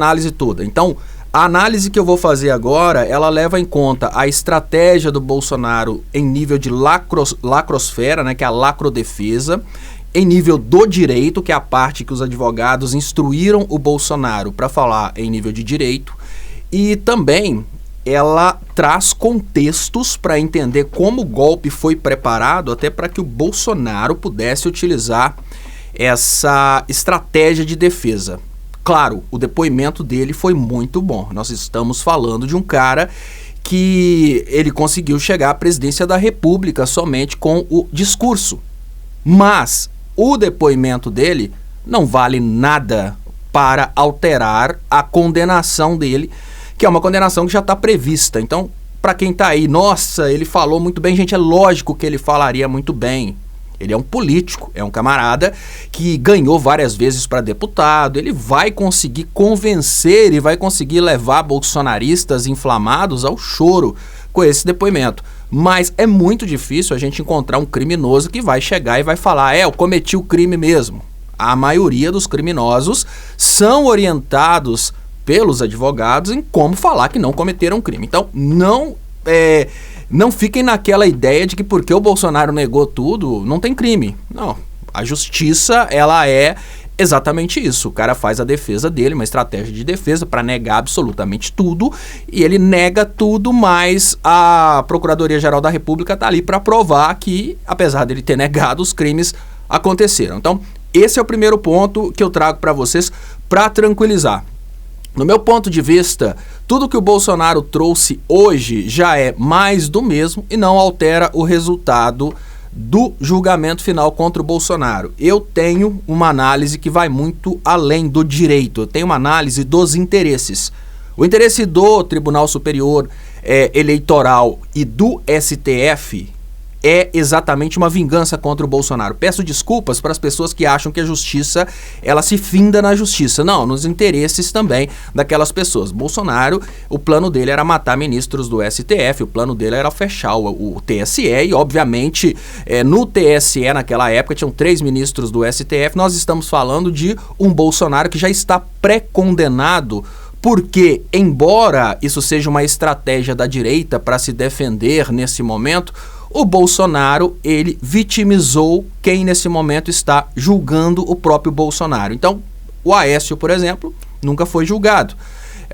análise toda. Então, a análise que eu vou fazer agora, ela leva em conta a estratégia do Bolsonaro em nível de lacrosfera, né, que é a lacrodefesa, em nível do direito, que é a parte que os advogados instruíram o Bolsonaro para falar em nível de direito, e também ela traz contextos para entender como o golpe foi preparado, até para que o Bolsonaro pudesse utilizar essa estratégia de defesa. Claro, o depoimento dele foi muito bom. Nós estamos falando de um cara que ele conseguiu chegar à presidência da República somente com o discurso. Mas o depoimento dele não vale nada para alterar a condenação dele, que é uma condenação que já está prevista. Então, para quem está aí, nossa, ele falou muito bem, gente, é lógico que ele falaria muito bem. Ele é um político, é um camarada que ganhou várias vezes para deputado, ele vai conseguir convencer e vai conseguir levar bolsonaristas inflamados ao choro com esse depoimento. Mas é muito difícil a gente encontrar um criminoso que vai chegar e vai falar, eu cometi o crime mesmo. A maioria dos criminosos são orientados pelos advogados em como falar que não cometeram crime. Então, não fiquem naquela ideia de que porque o Bolsonaro negou tudo, não tem crime. Não, a justiça, ela é exatamente isso. O cara faz a defesa dele, uma estratégia de defesa para negar absolutamente tudo, e ele nega tudo, mas a Procuradoria-Geral da República está ali para provar que, apesar dele ter negado, os crimes aconteceram. Então, esse é o primeiro ponto que eu trago para vocês para tranquilizar. No meu ponto de vista, tudo que o Bolsonaro trouxe hoje já é mais do mesmo e não altera o resultado do julgamento final contra o Bolsonaro. Eu tenho uma análise que vai muito além do direito, eu tenho uma análise dos interesses. O interesse do Tribunal Superior Eleitoral e do STF é exatamente uma vingança contra o Bolsonaro. Peço desculpas para as pessoas que acham que a justiça, ela se finda na justiça. Não, nos interesses também daquelas pessoas. Bolsonaro, o plano dele era matar ministros do STF, o plano dele era fechar o TSE e, obviamente, no TSE naquela época tinham 3 ministros do STF. Nós estamos falando de um Bolsonaro que já está pré-condenado porque, embora isso seja uma estratégia da direita para se defender nesse momento, o Bolsonaro, ele vitimizou quem nesse momento está julgando o próprio Bolsonaro. Então, o Aécio, por exemplo, nunca foi julgado.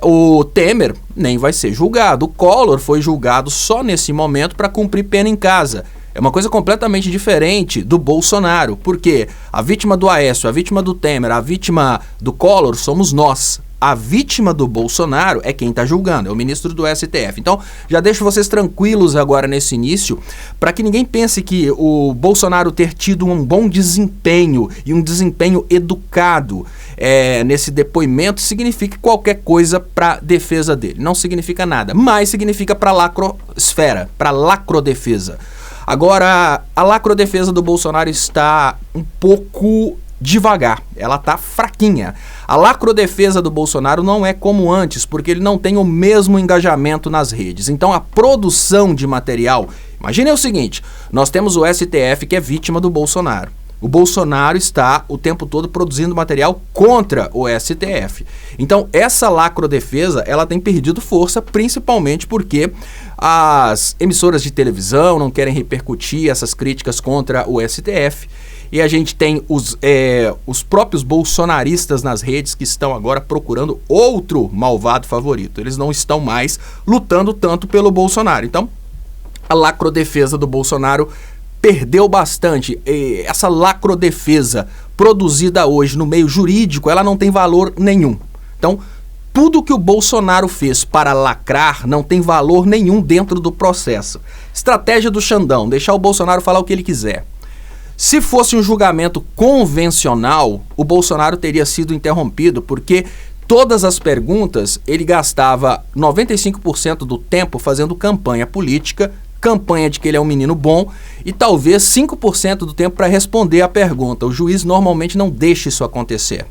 O Temer nem vai ser julgado. O Collor foi julgado só nesse momento para cumprir pena em casa. É uma coisa completamente diferente do Bolsonaro, porque a vítima do Aécio, a vítima do Temer, a vítima do Collor somos nós. A vítima do Bolsonaro é quem está julgando, é o ministro do STF. Então, já deixo vocês tranquilos agora nesse início, para que ninguém pense que o Bolsonaro ter tido um bom desempenho e um desempenho educado nesse depoimento signifique qualquer coisa para defesa dele. Não significa nada, mas significa para lacrosfera, para lacrodefesa. Agora, a lacrodefesa do Bolsonaro está um pouco devagar, ela tá fraquinha. A lacrodefesa do Bolsonaro não é como antes, porque ele não tem o mesmo engajamento nas redes. Então a produção de material, imagine o seguinte, nós temos o STF que é vítima do Bolsonaro. O Bolsonaro está o tempo todo produzindo material contra o STF. Então essa lacrodefesa, ela tem perdido força, principalmente porque as emissoras de televisão não querem repercutir essas críticas contra o STF. E a gente tem os próprios bolsonaristas nas redes que estão agora procurando outro malvado favorito. Eles não estão mais lutando tanto pelo Bolsonaro. Então, a lacrodefesa do Bolsonaro perdeu bastante. Essa lacrodefesa produzida hoje no meio jurídico, ela não tem valor nenhum. Então, tudo que o Bolsonaro fez para lacrar não tem valor nenhum dentro do processo. Estratégia do Xandão, deixar o Bolsonaro falar o que ele quiser. Se fosse um julgamento convencional, o Bolsonaro teria sido interrompido, porque todas as perguntas ele gastava 95% do tempo fazendo campanha política, campanha de que ele é um menino bom, e talvez 5% do tempo para responder a pergunta. O juiz normalmente não deixa isso acontecer.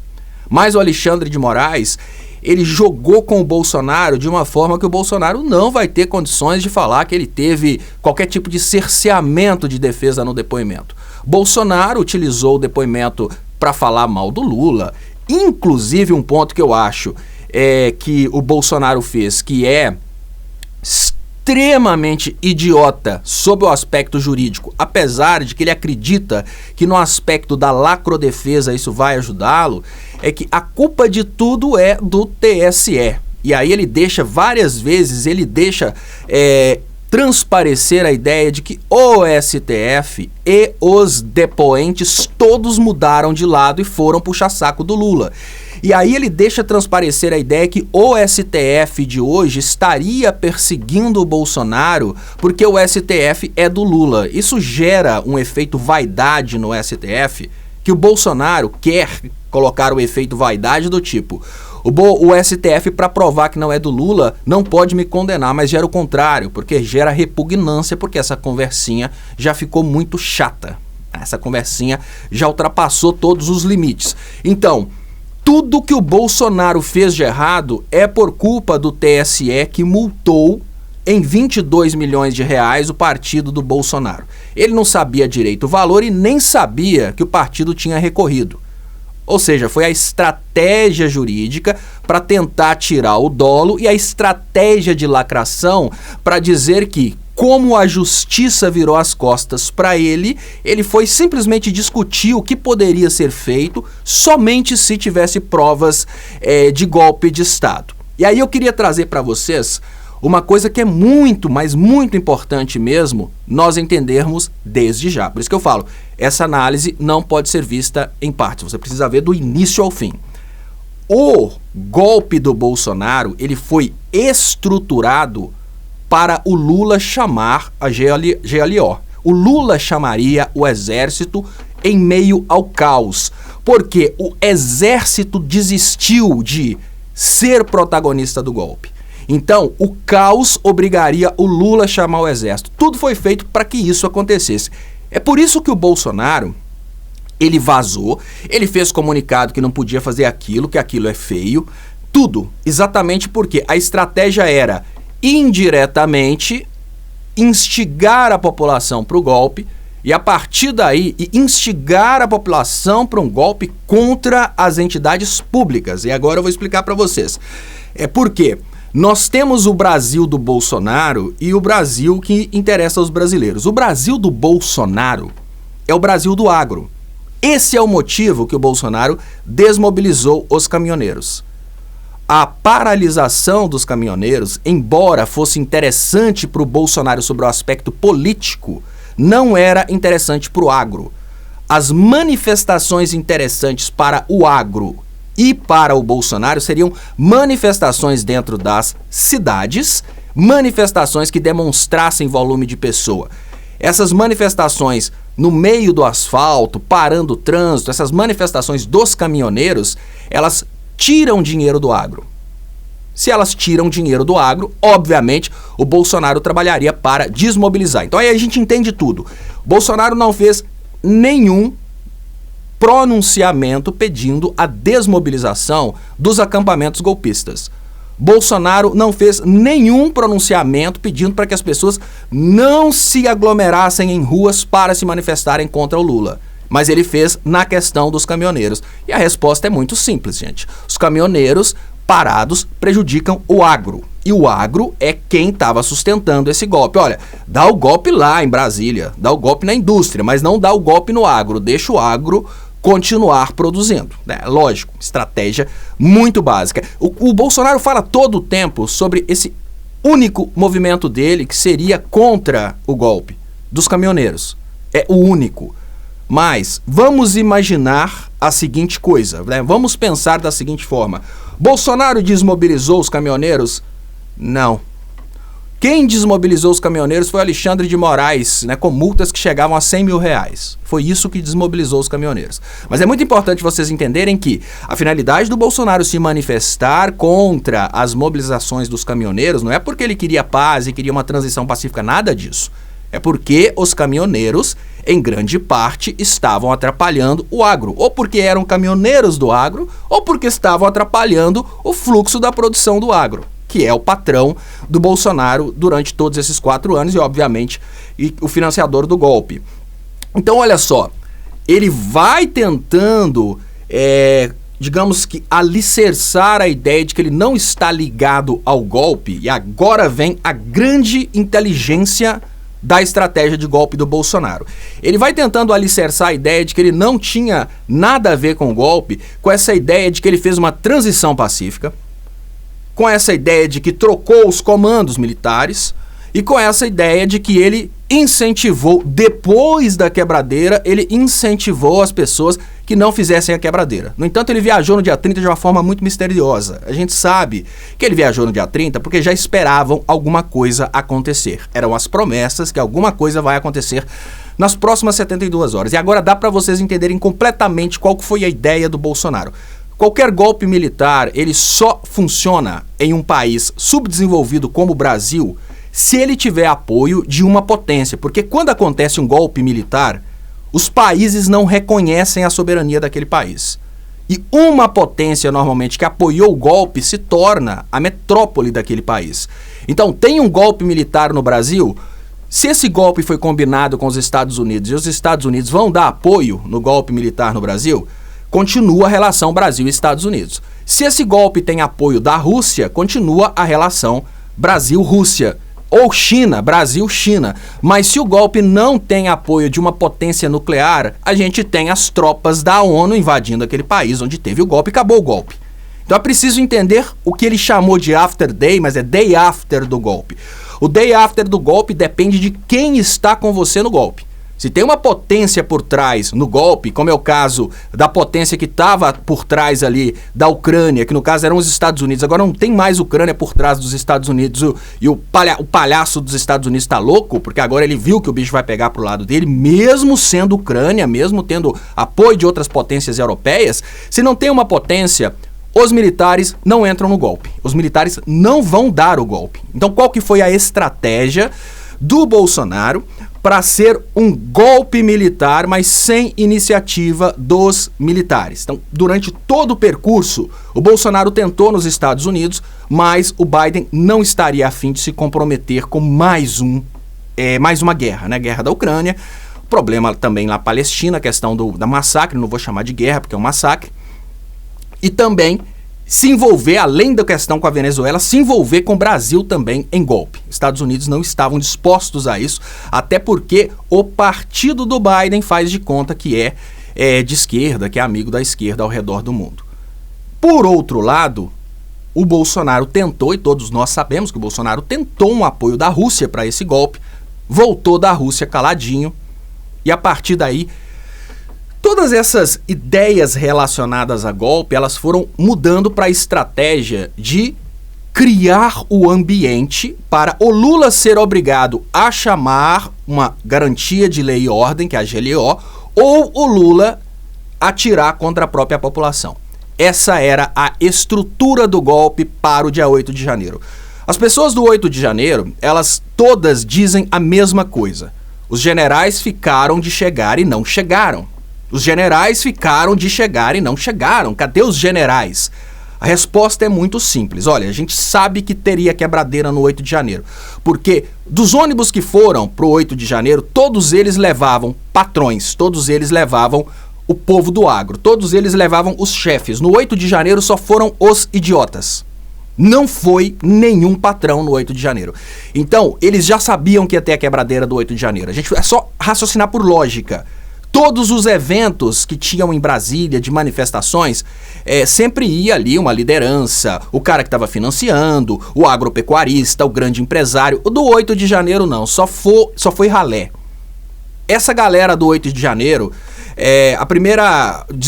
Mas o Alexandre de Moraes, ele jogou com o Bolsonaro de uma forma que o Bolsonaro não vai ter condições de falar que ele teve qualquer tipo de cerceamento de defesa no depoimento. Bolsonaro utilizou o depoimento para falar mal do Lula. Inclusive, um ponto que eu acho que o Bolsonaro fez, que é extremamente idiota sob o aspecto jurídico, apesar de que ele acredita que no aspecto da lacrodefesa isso vai ajudá-lo, é que a culpa de tudo é do TSE. E aí ele deixa várias vezes, transparecer a ideia de que o STF e os depoentes todos mudaram de lado e foram puxa-saco do Lula. E aí ele deixa transparecer a ideia que o STF de hoje estaria perseguindo o Bolsonaro porque o STF é do Lula. Isso gera um efeito vaidade no STF, que o Bolsonaro quer colocar o efeito vaidade do tipo: o STF, para provar que não é do Lula, não pode me condenar, mas gera o contrário, porque gera repugnância, porque essa conversinha já ficou muito chata. Essa conversinha já ultrapassou todos os limites. Então, tudo que o Bolsonaro fez de errado é por culpa do TSE, que multou em 22 milhões de reais o partido do Bolsonaro. Ele não sabia direito o valor e nem sabia que o partido tinha recorrido. Ou seja, foi a estratégia jurídica para tentar tirar o dolo e a estratégia de lacração para dizer que, como a justiça virou as costas para ele, ele foi simplesmente discutir o que poderia ser feito somente se tivesse provas de golpe de Estado. E aí eu queria trazer para vocês uma coisa que é muito, mas muito importante mesmo nós entendermos desde já. Por isso que eu falo, essa análise não pode ser vista em partes, você precisa ver do início ao fim. O golpe do Bolsonaro, ele foi estruturado para o Lula chamar a GLO. O Lula chamaria o exército em meio ao caos, porque o exército desistiu de ser protagonista do golpe. Então, o caos obrigaria o Lula a chamar o exército. Tudo foi feito para que isso acontecesse. É por isso que o Bolsonaro, ele vazou, ele fez comunicado que não podia fazer aquilo, que aquilo é feio, tudo, exatamente porque a estratégia era indiretamente instigar a população para o golpe e a partir daí instigar a população para um golpe contra as entidades públicas. E agora eu vou explicar para vocês. É porque nós temos o Brasil do Bolsonaro e o Brasil que interessa aos brasileiros. O Brasil do Bolsonaro é o Brasil do agro. Esse é o motivo que o Bolsonaro desmobilizou os caminhoneiros. A paralisação dos caminhoneiros, embora fosse interessante para o Bolsonaro sobre o aspecto político, não era interessante para o agro. As manifestações interessantes para o agro e para o Bolsonaro seriam manifestações dentro das cidades, manifestações que demonstrassem volume de pessoa. Essas manifestações no meio do asfalto, parando o trânsito, essas manifestações dos caminhoneiros, elas tiram dinheiro do agro. Se elas tiram dinheiro do agro, obviamente, o Bolsonaro trabalharia para desmobilizar. Então aí a gente entende tudo. Bolsonaro não fez nenhum pronunciamento pedindo a desmobilização dos acampamentos golpistas. Bolsonaro não fez nenhum pronunciamento pedindo para que as pessoas não se aglomerassem em ruas para se manifestarem contra o Lula. Mas ele fez na questão dos caminhoneiros. E a resposta é muito simples, gente. Os caminhoneiros parados prejudicam o agro. E o agro é quem estava sustentando esse golpe. Olha, dá o golpe lá em Brasília, dá o golpe na indústria, mas não dá o golpe no agro. Deixa o agro continuar produzindo. Lógico, estratégia muito básica. O Bolsonaro fala todo o tempo sobre esse único movimento dele que seria contra o golpe dos caminhoneiros. É o único. Mas vamos imaginar a seguinte coisa, né? Vamos pensar da seguinte forma. Bolsonaro desmobilizou os caminhoneiros? Não. Quem desmobilizou os caminhoneiros foi Alexandre de Moraes, né, com multas que chegavam a 100 mil reais. Foi isso que desmobilizou os caminhoneiros. Mas é muito importante vocês entenderem que a finalidade do Bolsonaro se manifestar contra as mobilizações dos caminhoneiros não é porque ele queria paz e queria uma transição pacífica, nada disso. É porque os caminhoneiros, em grande parte, estavam atrapalhando o agro. Ou porque eram caminhoneiros do agro, ou porque estavam atrapalhando o fluxo da produção do agro, que é o patrão do Bolsonaro durante todos esses 4 anos e, obviamente, o financiador do golpe. Então, olha só, ele vai tentando digamos que, alicerçar a ideia de que ele não está ligado ao golpe, e agora vem a grande inteligência da estratégia de golpe do Bolsonaro. Ele vai tentando alicerçar a ideia de que ele não tinha nada a ver com o golpe, com essa ideia de que ele fez uma transição pacífica, com essa ideia de que trocou os comandos militares e com essa ideia de que ele incentivou, depois da quebradeira, ele incentivou as pessoas que não fizessem a quebradeira. No entanto, ele viajou no dia 30 de uma forma muito misteriosa. A gente sabe que ele viajou no dia 30 porque já esperavam alguma coisa acontecer. Eram as promessas que alguma coisa vai acontecer nas próximas 72 horas. E agora dá para vocês entenderem completamente qual foi a ideia do Bolsonaro. Qualquer golpe militar, ele só funciona em um país subdesenvolvido como o Brasil se ele tiver apoio de uma potência. Porque quando acontece um golpe militar, os países não reconhecem a soberania daquele país. E uma potência, normalmente, que apoiou o golpe se torna a metrópole daquele país. Então, tem um golpe militar no Brasil. Se esse golpe foi combinado com os Estados Unidos e os Estados Unidos vão dar apoio no golpe militar no Brasil, continua a relação Brasil e Estados Unidos. Se esse golpe tem apoio da Rússia, continua a relação Brasil-Rússia. Ou China, Brasil-China. Mas se o golpe não tem apoio de uma potência nuclear, a gente tem as tropas da ONU invadindo aquele país onde teve o golpe e acabou o golpe. Então é preciso entender o que ele chamou de after day, mas é day after do golpe. O day after do golpe depende de quem está com você no golpe. Se tem uma potência por trás no golpe, como é o caso da potência que estava por trás ali da Ucrânia, que no caso eram os Estados Unidos, agora não tem mais Ucrânia por trás dos Estados Unidos, e o palhaço dos Estados Unidos está louco, porque agora ele viu que o bicho vai pegar pro lado dele, mesmo sendo Ucrânia, mesmo tendo apoio de outras potências europeias. Se não tem uma potência, os militares não entram no golpe. Os militares não vão dar o golpe. Então qual que foi a estratégia do Bolsonaro para ser um golpe militar, mas sem iniciativa dos militares? Então, durante todo o percurso, o Bolsonaro tentou nos Estados Unidos, mas o Biden não estaria a fim de se comprometer com mais uma guerra, né? Guerra da Ucrânia, problema também na Palestina, a questão da massacre, não vou chamar de guerra porque é um massacre, e também se envolver, além da questão com a Venezuela, se envolver com o Brasil também em golpe. Estados Unidos não estavam dispostos a isso, até porque o partido do Biden faz de conta que é de esquerda, que é amigo da esquerda ao redor do mundo. Por outro lado, o Bolsonaro tentou, e todos nós sabemos que o Bolsonaro tentou um apoio da Rússia para esse golpe, voltou da Rússia caladinho, e a partir daí todas essas ideias relacionadas a golpe, elas foram mudando para a estratégia de criar o ambiente para o Lula ser obrigado a chamar uma garantia de lei e ordem, que é a GLO, ou o Lula atirar contra a própria população. Essa era a estrutura do golpe para o dia 8 de janeiro. As pessoas do 8 de janeiro, elas todas dizem a mesma coisa. Os generais ficaram de chegar e não chegaram. Os generais ficaram de chegar e não chegaram. Cadê os generais? A resposta é muito simples. Olha, a gente sabe que teria quebradeira no 8 de janeiro. Porque dos ônibus que foram pro 8 de janeiro, todos eles levavam patrões, todos eles levavam o povo do agro, todos eles levavam os chefes. No 8 de janeiro só foram os idiotas. Não foi nenhum patrão no 8 de janeiro. Então, eles já sabiam que ia ter a quebradeira do 8 de janeiro. É só raciocinar por lógica. Todos os eventos que tinham em Brasília de manifestações, sempre ia ali uma liderança, o cara que estava financiando, o agropecuarista, o grande empresário. O do 8 de janeiro não, só foi ralé. Essa galera do 8 de janeiro,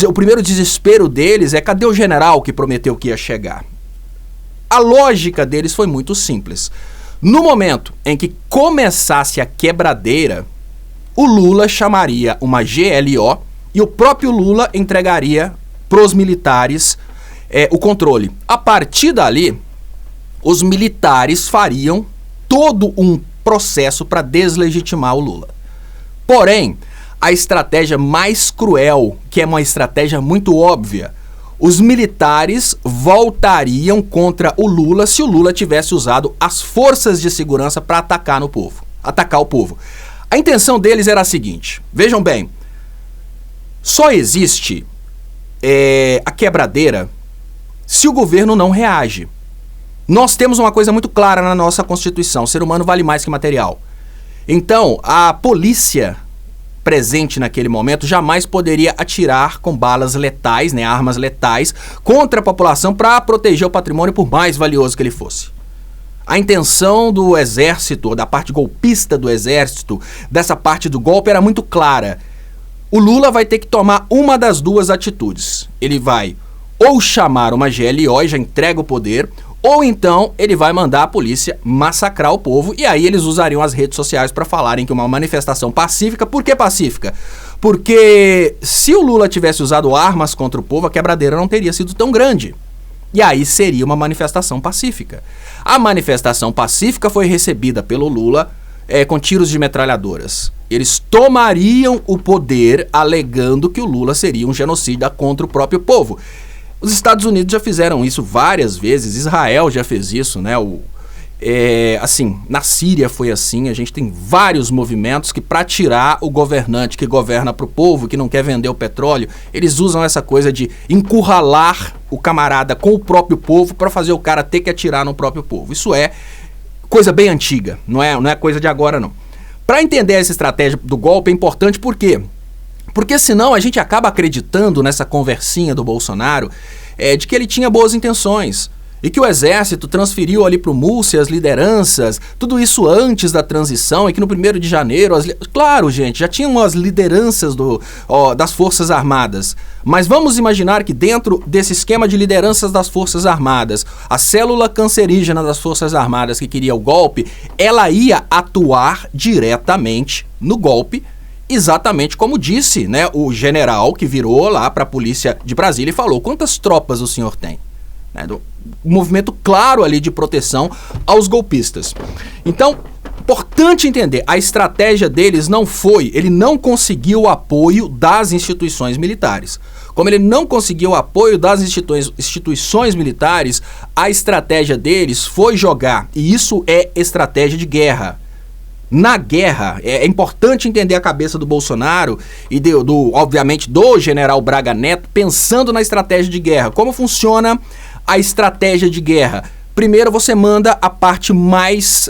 o primeiro desespero deles é: cadê o general que prometeu que ia chegar? A lógica deles foi muito simples. No momento em que começasse a quebradeira, o Lula chamaria uma GLO e o próprio Lula entregaria pros militares o controle. A partir dali, os militares fariam todo um processo para deslegitimar o Lula. Porém, a estratégia mais cruel, que é uma estratégia muito óbvia, os militares voltariam contra o Lula se o Lula tivesse usado as forças de segurança para atacar o povo. A intenção deles era a seguinte: vejam bem, só existe a quebradeira se o governo não reage. Nós temos uma coisa muito clara na nossa Constituição: o ser humano vale mais que material. Então, a polícia presente naquele momento jamais poderia atirar com balas letais, né, armas letais, contra a população para proteger o patrimônio, por mais valioso que ele fosse. A intenção do exército, da parte golpista do exército, dessa parte do golpe, era muito clara. O Lula vai ter que tomar uma das duas atitudes. Ele vai ou chamar uma GLO e já entrega o poder, ou então ele vai mandar a polícia massacrar o povo, e aí eles usariam as redes sociais para falarem que uma manifestação pacífica. Por que pacífica? Porque se o Lula tivesse usado armas contra o povo, a quebradeira não teria sido tão grande. E aí seria uma manifestação pacífica. A manifestação pacífica foi recebida pelo Lula com tiros de metralhadoras. Eles tomariam o poder alegando que o Lula seria um genocida contra o próprio povo. Os Estados Unidos já fizeram isso várias vezes, Israel já fez isso, né? Assim, na Síria foi assim. A gente tem vários movimentos que, para tirar o governante que governa para o povo, que não quer vender o petróleo, eles usam essa coisa de encurralar o camarada com o próprio povo para fazer o cara ter que atirar no próprio povo. Isso é coisa bem antiga, não é coisa de agora, não. Para entender essa estratégia do golpe é importante. Por quê? Porque senão a gente acaba acreditando nessa conversinha do Bolsonaro de que ele tinha boas intenções e que o exército transferiu ali para o Múrcia as lideranças, tudo isso antes da transição, e que no 1º de janeiro, claro, gente, já tinham as lideranças das Forças Armadas, mas vamos imaginar que dentro desse esquema de lideranças das Forças Armadas, a célula cancerígena das Forças Armadas que queria o golpe, ela ia atuar diretamente no golpe, exatamente como disse, né, o general que virou lá para a polícia de Brasília e falou: quantas tropas o senhor tem? Um movimento claro ali de proteção aos golpistas. Então, importante entender, a estratégia deles ele não conseguiu o apoio das instituições militares. Como ele não conseguiu o apoio das instituições militares, a estratégia deles foi jogar, e isso é estratégia de guerra. Na guerra, é importante entender a cabeça do Bolsonaro e, obviamente, do general Braga Neto, pensando na estratégia de guerra. Como funciona a estratégia de guerra? Primeiro, você manda a parte mais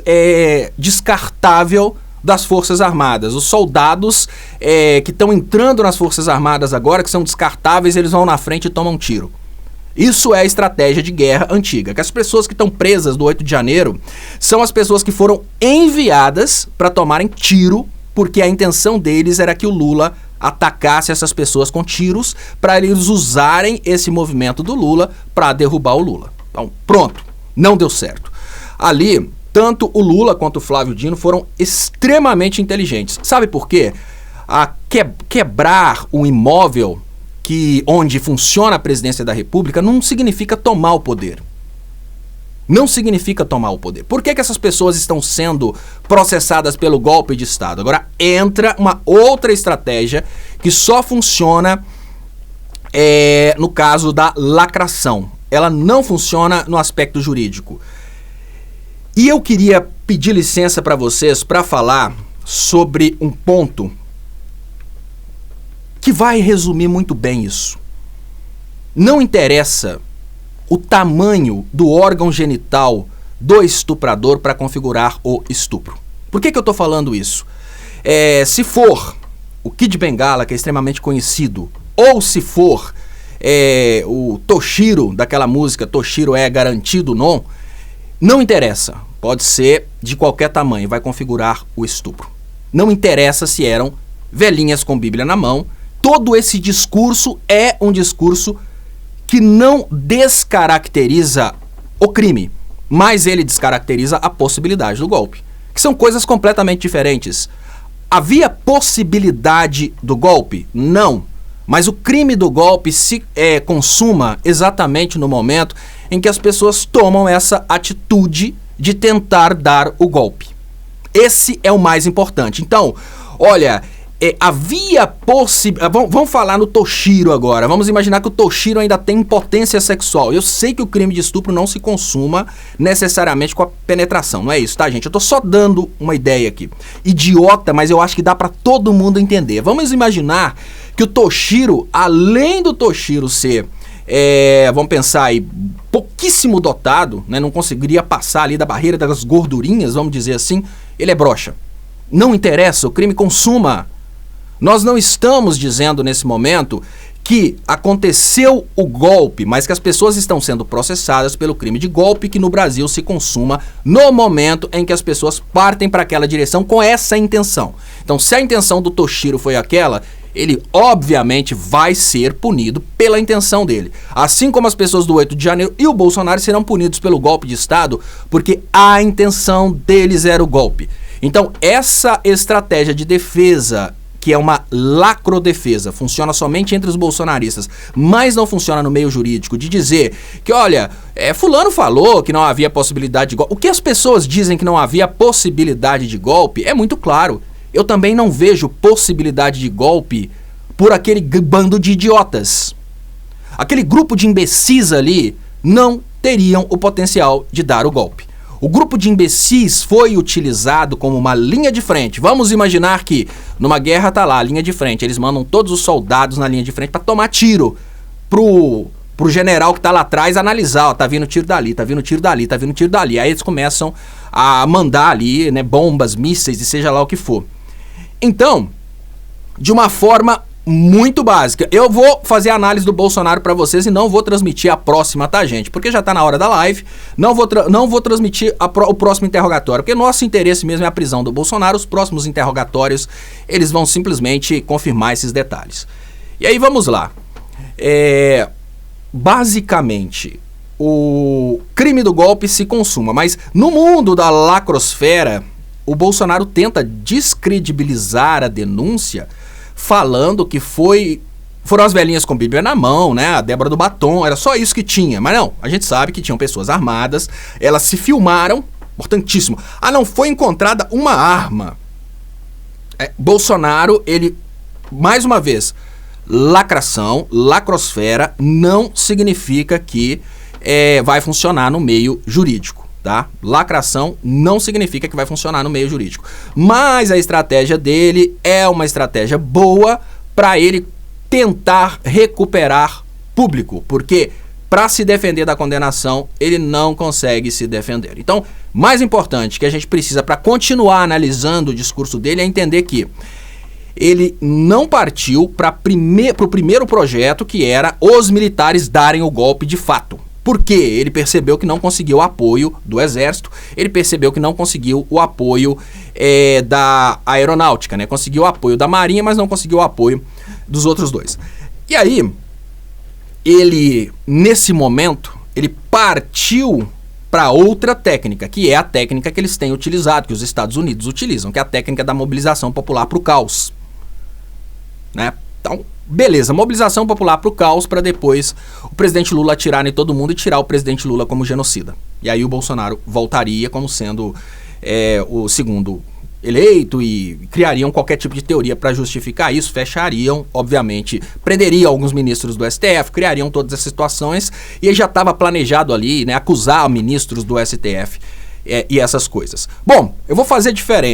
descartável das Forças Armadas. Os soldados que estão entrando nas Forças Armadas agora, que são descartáveis, eles vão na frente e tomam um tiro. Isso é a estratégia de guerra antiga, que as pessoas que estão presas do 8 de janeiro são as pessoas que foram enviadas para tomarem tiro, porque a intenção deles era que o Lula atacasse essas pessoas com tiros, para eles usarem esse movimento do Lula para derrubar o Lula. Então, pronto, não deu certo. Ali, tanto o Lula quanto o Flávio Dino foram extremamente inteligentes. Sabe por quê? Quebrar o imóvel onde funciona a presidência da República não significa tomar o poder. Não significa tomar o poder. Por que essas pessoas estão sendo processadas pelo golpe de Estado? Agora entra uma outra estratégia que só funciona no caso da lacração. Ela não funciona no aspecto jurídico. E eu queria pedir licença para vocês para falar sobre um ponto que vai resumir muito bem isso. Não interessa o tamanho do órgão genital do estuprador para configurar o estupro. Por que eu estou falando isso? Se for o Kid Bengala, que é extremamente conhecido, ou se for o Toshiro, daquela música Toshiro é garantido não interessa. Pode ser de qualquer tamanho, vai configurar o estupro. Não interessa se eram velhinhas com Bíblia na mão. Todo esse discurso é um discurso que não descaracteriza o crime, mas ele descaracteriza a possibilidade do golpe, que são coisas completamente diferentes. Havia possibilidade do golpe? Não. Mas o crime do golpe se consuma exatamente no momento em que as pessoas tomam essa atitude de tentar dar o golpe. Esse é o mais importante. Então, olha, havia possibilidade... Vamos falar no Toshiro agora. Vamos imaginar que o Toshiro ainda tem impotência sexual. Eu sei que o crime de estupro não se consuma necessariamente com a penetração. Não é isso, tá, gente? Eu tô só dando uma ideia aqui. Idiota, mas eu acho que dá pra todo mundo entender. Vamos imaginar que o Toshiro, além do Toshiro ser, vamos pensar aí, pouquíssimo dotado, né, não conseguiria passar ali da barreira das gordurinhas, vamos dizer assim, ele é broxa. Não interessa, o crime consuma. Nós não estamos dizendo nesse momento que aconteceu o golpe, mas que as pessoas estão sendo processadas pelo crime de golpe que no Brasil se consuma no momento em que as pessoas partem para aquela direção com essa intenção. Então, se a intenção do Toshiro foi aquela, ele obviamente vai ser punido pela intenção dele. Assim como as pessoas do 8 de janeiro e o Bolsonaro serão punidos pelo golpe de Estado, porque a intenção deles era o golpe. Então, essa estratégia de defesa, que é uma lacrodefesa, funciona somente entre os bolsonaristas, mas não funciona no meio jurídico, de dizer que, olha, fulano falou que não havia possibilidade de golpe. O que as pessoas dizem que não havia possibilidade de golpe é muito claro. Eu também não vejo possibilidade de golpe por aquele bando de idiotas. Aquele grupo de imbecis ali não teriam o potencial de dar o golpe. O grupo de imbecis foi utilizado como uma linha de frente. Vamos imaginar que numa guerra tá lá a linha de frente. Eles mandam todos os soldados na linha de frente para tomar tiro pro general que tá lá atrás analisar, ó, tá vindo tiro dali, tá vindo tiro dali, tá vindo tiro dali. Aí eles começam a mandar ali, né, bombas, mísseis e seja lá o que for. Então, de uma forma muito básica, eu vou fazer a análise do Bolsonaro para vocês e não vou transmitir a próxima, tá, gente? Porque já tá na hora da live, não vou transmitir o próximo interrogatório, porque nosso interesse mesmo é a prisão do Bolsonaro. Os próximos interrogatórios, eles vão simplesmente confirmar esses detalhes. E aí, vamos lá. Basicamente, o crime do golpe se consuma, mas no mundo da lacrosfera, o Bolsonaro tenta descredibilizar a denúncia falando que foram as velhinhas com Bíblia na mão, né? A Débora do Batom, era só isso que tinha. Mas não, a gente sabe que tinham pessoas armadas, elas se filmaram, importantíssimo. Não foi encontrada uma arma. Bolsonaro, ele, mais uma vez, lacrosfera não significa que vai funcionar no meio jurídico. Tá? Lacração não significa que vai funcionar no meio jurídico. Mas a estratégia dele é uma estratégia boa para ele tentar recuperar público, porque para se defender da condenação, ele não consegue se defender. Então, mais importante que a gente precisa para continuar analisando o discurso dele é entender que ele não partiu para o primeiro projeto, que era os militares darem o golpe de fato. Por quê? Ele percebeu que não conseguiu o apoio do Exército, ele percebeu que não conseguiu o apoio da Aeronáutica, né? Conseguiu o apoio da Marinha, mas não conseguiu o apoio dos outros dois. E aí, ele, nesse momento, ele partiu para outra técnica, que é a técnica que eles têm utilizado, que os Estados Unidos utilizam, que é a técnica da mobilização popular para o caos. Né? Então, beleza, mobilização popular para o caos para depois o presidente Lula atirar em todo mundo e tirar o presidente Lula como genocida. E aí o Bolsonaro voltaria como sendo o segundo eleito e criariam qualquer tipo de teoria para justificar isso, fechariam, obviamente, prenderiam alguns ministros do STF, criariam todas essas situações e já estava planejado ali, né, acusar ministros do STF e essas coisas. Bom, eu vou fazer diferente.